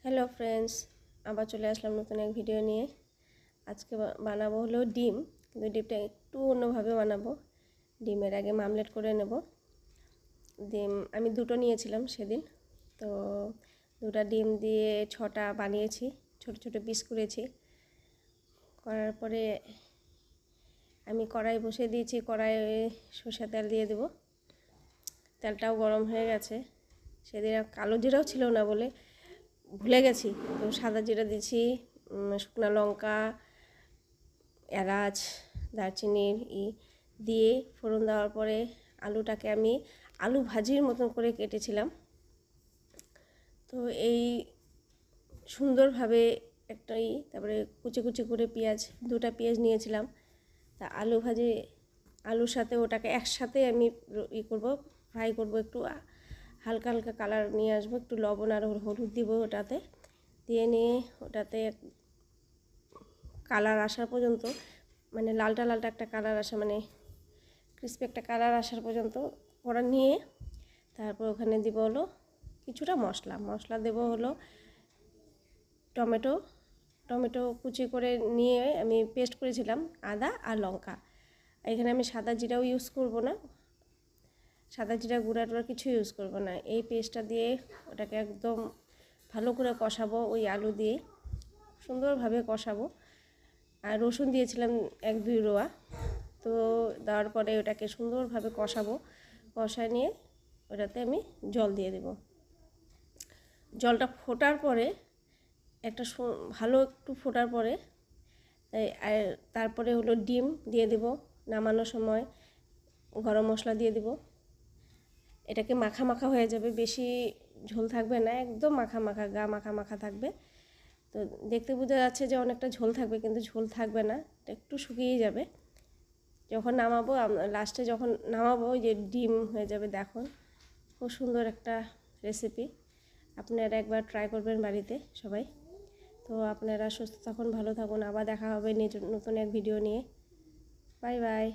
Hello friends, আবার চলে আসলাম নতুন এক ভিডিও নিয়ে। আজকে বানাবো হলো ডিম, কিন্তু ডিমটা একটু অন্যভাবে বানাবো। ডিমের আগে মামলেট করে নেব। ডিম আমি দুটো নিয়েছিলাম সেদিন, তো দুটো ডিম দিয়ে 6টা বানিয়েছি, ছোট ছোট পিস করেছি। করার পরে আমি কড়াই বসিয়ে দিয়েছি, কড়াইয়ে সরষের তেল দিয়ে দেবো। তেলটাও গরম হয়ে গেছে। সেদিন কালো জিরাও ছিল না বলে ভুলে গেছি, তো সাদা জিরা দিয়েছি, শুকনো লঙ্কা, এলাচ, দারচিনির দিয়ে ফোড়ন দেওয়ার পরে আলুটাকে আমি আলু ভাজির মতন করে কেটেছিলাম। তো এই সুন্দরভাবে একটাই, তারপরে কুচি কুচি করে দুটা পেঁয়াজ নিয়েছিলাম। তা আলুর সাথে ওটাকে একসাথে আমি করবো, ফ্রাই করব। একটু হালকা হালকা কালার নিয়ে আসবো, একটু লবণ আর হলুদ দিব ওটাতে, দিয়ে নিয়ে ওটাতে কালার আসার পর্যন্ত, মানে লালটা লালটা একটা কালার আসা, মানে ক্রিস্পি একটা কালার আসার পর্যন্ত করা নিয়ে, তারপর ওখানে দিব হলো কিছুটা মশলা দেব হলো টমেটো কুচি করে নিয়ে আমি পেস্ট করেছিলাম, আদা আর লঙ্কা। এখানে আমি সাদা জিরাও ইউজ করব না, সাদা জিরা গুঁড়া টুড়া কিছু ইউজ করব না। এই পেস্টটা দিয়ে ওটাকে একদম ভালো করে কষাবো, ওই আলু দিয়ে সুন্দরভাবে কষাবো। আর রসুন দিয়েছিলাম 1-2 রোয়া, তো দেওয়ার পরে ওটাকে সুন্দরভাবে কষায় নিয়ে ওটাতে আমি জল দিয়ে দেব। জলটা ফোটার পরে একটু ফোটার পরে তারপরে হলো ডিম দিয়ে দেব। নামানোর সময় গরম মশলা দিয়ে দেব। এটাকে মাখা মাখা হয়ে যাবে, বেশি ঝোল থাকবে না, একদম মাখা মাখা থাকবে। তো দেখতে বোঝা যাচ্ছে যে অনেকটা ঝোল থাকবে, কিন্তু ঝোল থাকবে না, এটা একটু শুকিয়ে যাবে। যখন নামাবো, লাস্টে যখন নামাবো, ওই যে ডিম হয়ে যাবে। দেখুন, খুব সুন্দর একটা রেসিপি। আপনারা একবার ট্রাই করবেন বাড়িতে সবাই। তো আপনারা সুস্থ থাকুন, ভালো থাকুন। আবার দেখা হবে নতুন এক ভিডিও নিয়ে। Bye bye.